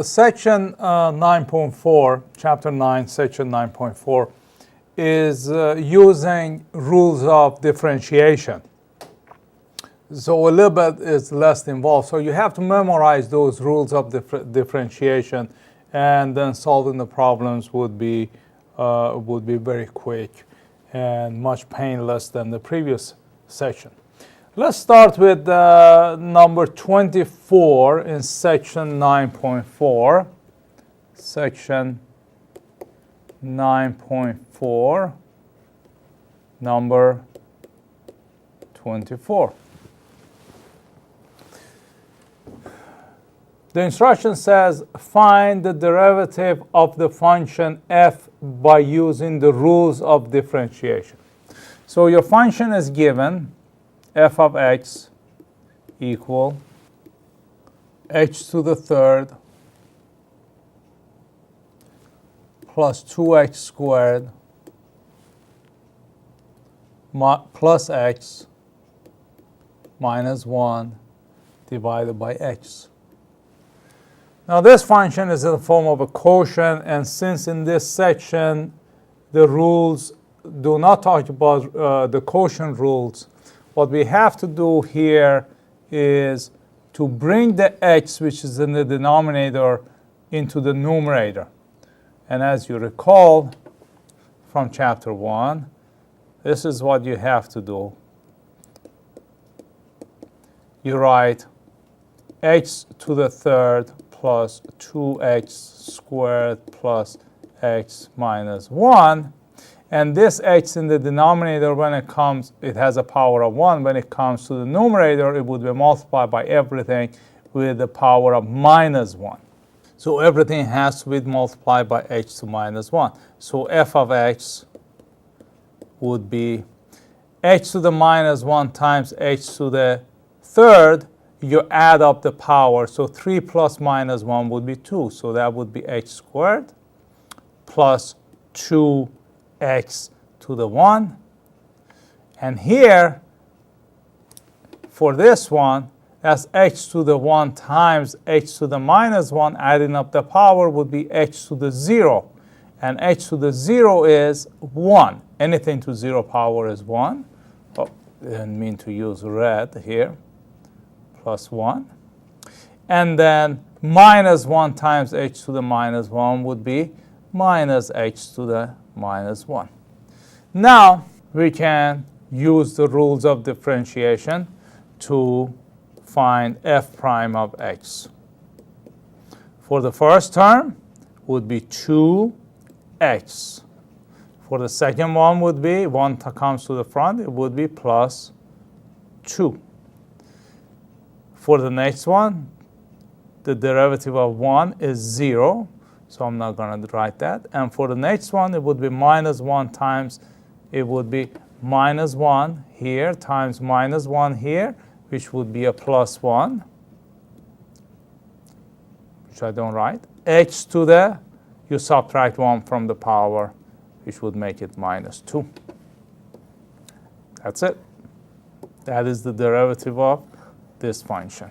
Section 9.4, Chapter 9, Section 9.4 is using rules of differentiation. So a little bit is less involved. So you have to memorize those rules of differentiation, and then solving the problems would be very quick and much painless than the previous section. Let's start with number 24 in section 9.4. Section 9.4, number 24. The instruction says, find the derivative of the function f by using the rules of differentiation. So your function is given, f of x equal h to the third plus 2x squared plus x minus 1 divided by x. Now this function is in the form of a quotient, and since in this section the rules do not talk about the quotient rules, what we have to do here is to bring the x, which is in the denominator, into the numerator. And as you recall from chapter 1, this is what you have to do. You write x to the third plus 2x squared plus x minus 1. And this x in the denominator, when it comes, it has a power of 1. When it comes to the numerator, it would be multiplied by everything with the power of minus 1. So everything has to be multiplied by h to minus 1. So f of x would be h to the minus 1 times h to the third. You add up the power. So 3 plus minus 1 would be 2. So that would be h squared plus 2x to the 1. And here, for this one, that's h to the 1 times h to the minus 1. Adding up the power would be h to the 0. And h to the 0 is 1. Anything to 0 power is 1. Oh, I didn't mean to use red here. Plus 1. And then minus 1 times h to the minus 1 would be minus h to the minus 1. Now we can use the rules of differentiation to find f prime of x. For the first term would be 2x. For the second one would be, 1 comes to the front, it would be plus 2. For the next one, the derivative of 1 is 0, so I'm not going to write that. And for the next one, it would be minus 1 times, it would be minus 1 here times minus 1 here, which would be a plus 1, which I don't write. H to the, you subtract 1 from the power, which would make it minus 2. That's it. That is the derivative of this function.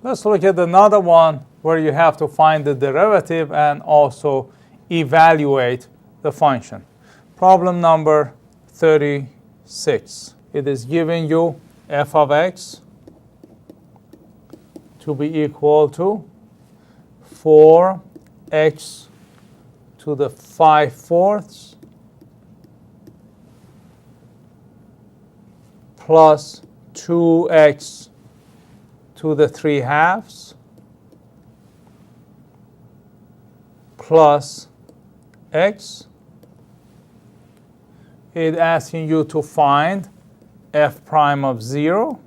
Let's look at another one where you have to find the derivative and also evaluate the function. Problem number 36. It is giving you f of x to be equal to 4x to the 5/4 plus 2x to the 3/2 plus x. It's asking you to find f prime of 0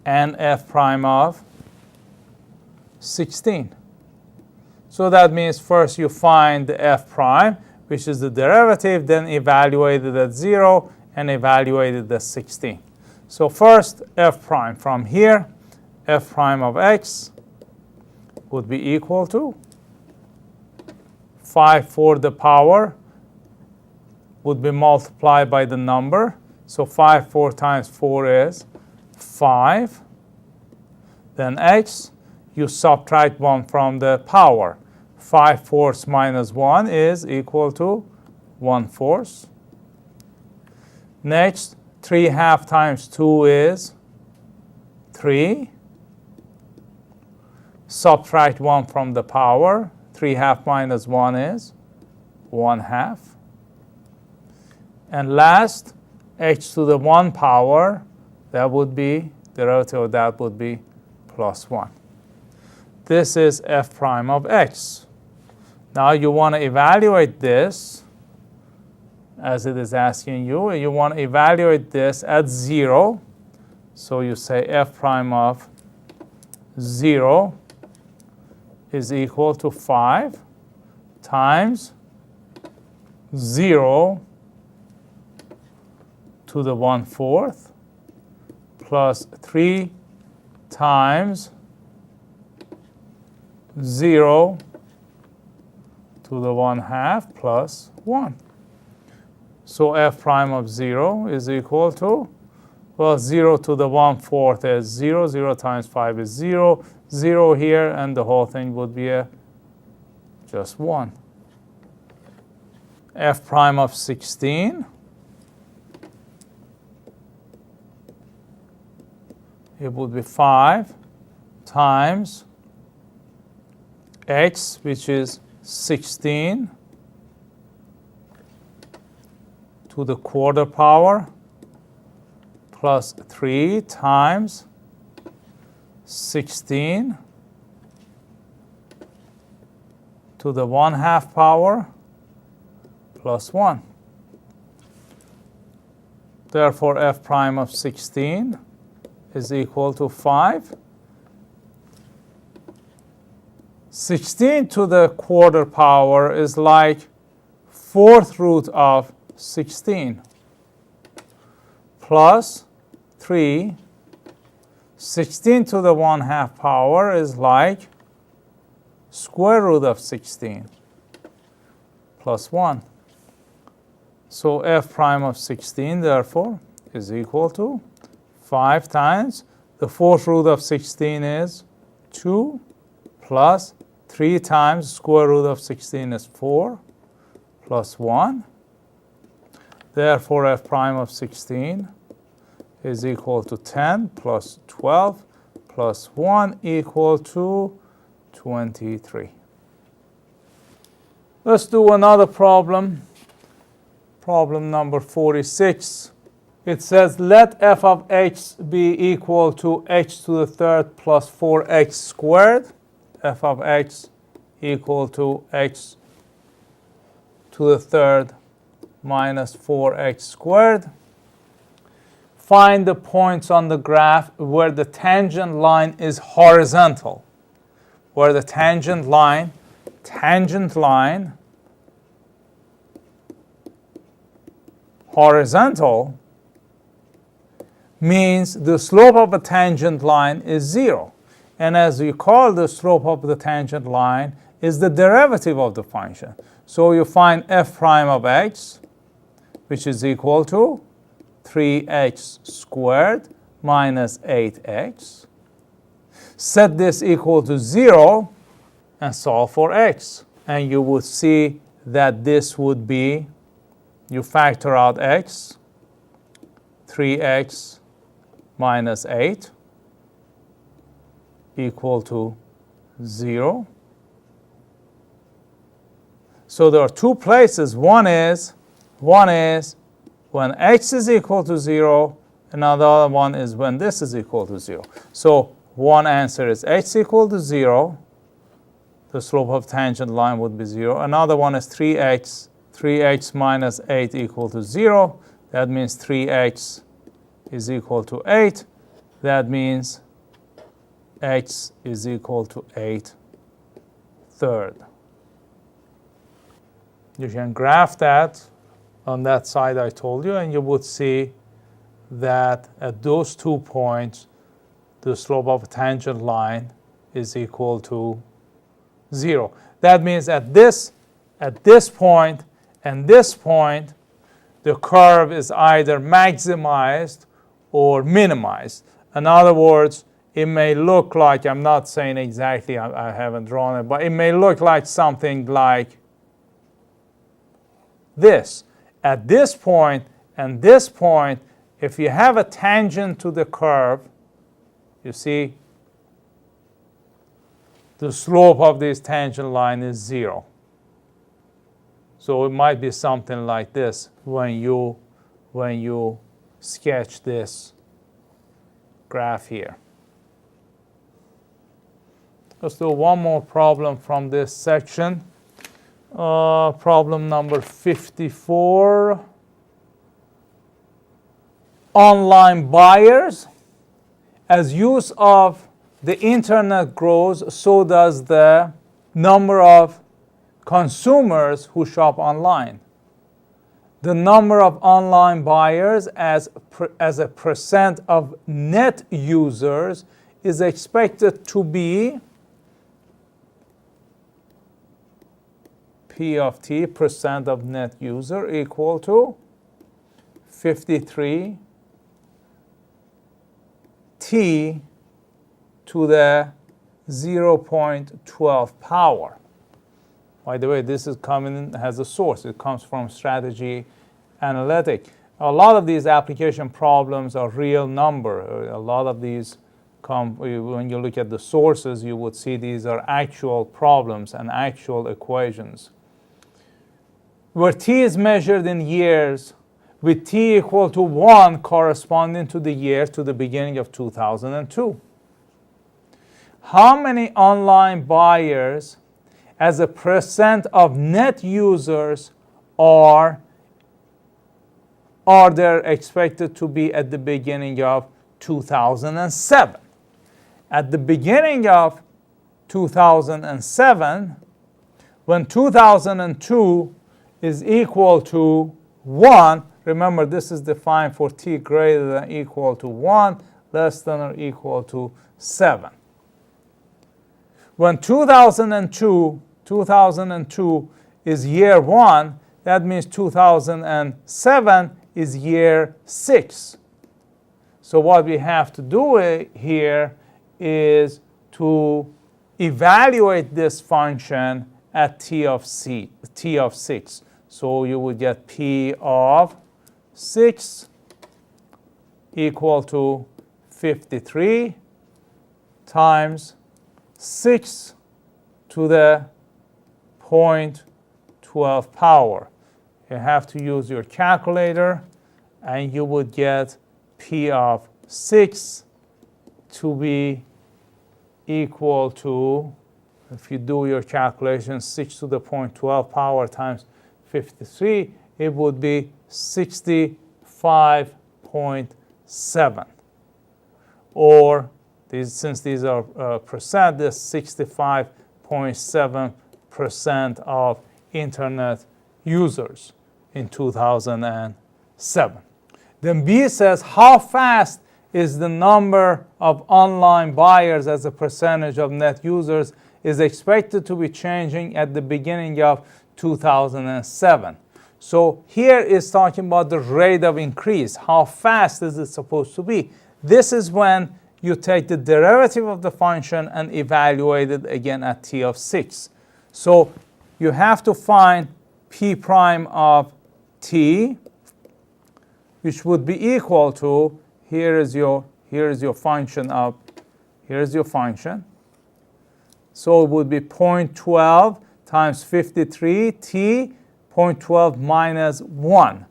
and f prime of 16. So that means first you find the f prime, which is the derivative, then evaluate it at 0 and evaluate it at 16. So first, f prime from here, f prime of x would be equal to 5/4 the power would be multiplied by the number. So 5/4 times 4 is 5. Then x, you subtract 1 from the power. 5/4 minus 1 is equal to 1/4. Next, 3/2 times 2 is 3. Subtract 1 from the power. 3/2 minus 1 is 1/2. And last, h to the 1 power, that would be, derivative of that would be plus 1. This is f prime of x. Now you want to evaluate this, as it is asking you. You want to evaluate this at 0. So you say f prime of 0 is equal to 5 times 0 to the 1/4 plus 3 times 0 to the 1/2 plus 1. So f prime of 0 is equal to, well, 0 to the 1/4 is 0. 0 times 5 is 0. 0 here, and the whole thing would be just 1. F prime of 16 it would be 5 times x, which is 16 to the 1/4 power plus 3 times 16 to the 1/2 power plus 1. Therefore, f prime of 16 is equal to 5. 16 to the 1/4 power is like 4th root of 16 plus 3. 16 to the 1/2 power is like square root of 16 plus 1. So f prime of 16, therefore, is equal to 5 times the 4th root of 16 is 2 plus 3 times square root of 16 is 4 plus 1. Therefore, f prime of 16 is equal to 10 plus 12 plus 1 equal to 23. Let's do another problem. Problem number 46. It says, let f of x be equal to x to the 3rd plus 4x squared. F of x equal to x to the 3rd minus 4x squared. Find the points on the graph where the tangent line is horizontal. Where the tangent line horizontal means the slope of a tangent line is 0. And as we call, the slope of the tangent line is the derivative of the function. So you find f prime of x, which is equal to 3x squared minus 8x. Set this equal to 0 and solve for x. And you would see that this would be, you factor out x, 3x minus 8 equal to 0. So there are two places. One is when x is equal to 0, and the other one is when this is equal to 0. So one answer is x equal to 0. The slope of tangent line would be 0. Another one is 3x minus 8 equal to 0. That means 3x is equal to 8. That means x is equal to 8/3. You can graph that on that side I told you, and you would see that at those 2 points, the slope of a tangent line is equal to 0. That means at this point and this point, the curve is either maximized or minimized. In other words, it may look like, I'm not saying exactly, I haven't drawn it, but it may look like something like this. At this point and this point, if you have a tangent to the curve, you see, the slope of this tangent line is 0. So it might be something like this when you sketch this graph here. Let's do one more problem from this section. Problem number 54. Online buyers. As use of the internet grows, so does the number of consumers who shop online. The number of online buyers as a percent of net users is expected to be P of t, percent of net user, equal to 53 t to the 0.12 power. By the way, this is coming in as a source. It comes from Strategy Analytic. A lot of these application problems are real number. A lot of these come, when you look at the sources, you would see these are actual problems and actual equations. Where t is measured in years, with t equal to 1 corresponding to the year to the beginning of 2002. How many online buyers as a percent of net users are there expected to be at the beginning of 2007? At the beginning of 2007, when 2002 is equal to 1, remember this is defined for t greater than or equal to 1, less than or equal to 7. When 2002 is year 1, that means 2007 is year 6. So what we have to do here is to evaluate this function at t of 6. So you would get p of 6 equal to 53 times 6 to the 0.12 power. You have to use your calculator, and you would get p of 6 to be equal to, if you do your calculation, 6 to the 0.12 power times 53, it would be 65.7. Or, since these are percent, this 65.7% of internet users in 2007. Then B says, how fast is the number of online buyers as a percentage of net users is expected to be changing at the beginning of 2007. So here is talking about the rate of increase. How fast is it supposed to be? This is when you take the derivative of the function and evaluate it again at t of 6. So you have to find p prime of t, which would be equal to, here is your function. So it would be 0.12 times 53 t, 0.12 minus 1.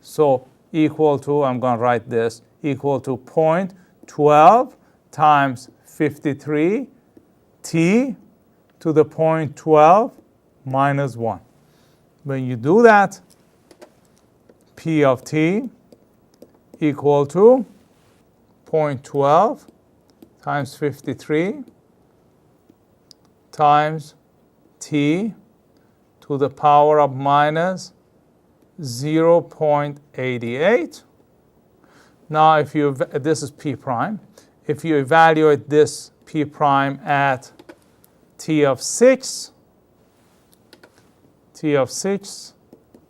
So equal to, I'm going to write this, equal to 0.12 times 53 t to the 0.12 minus 1. When you do that, p of t equal to 0.12 times 53 times t to the power of minus 0.88. Now, this is p prime. If you evaluate this p prime at t of 6,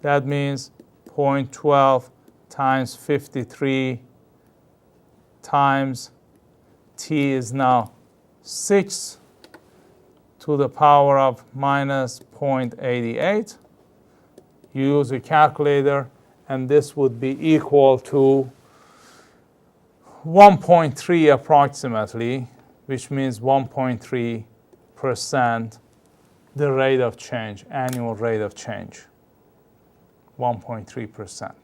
that means 0.12 times 53 times t is now 6 to the power of minus 0.88. You use a calculator, and this would be equal to 1.3 approximately, which means 1.3% the rate of change, annual rate of change, 1.3%.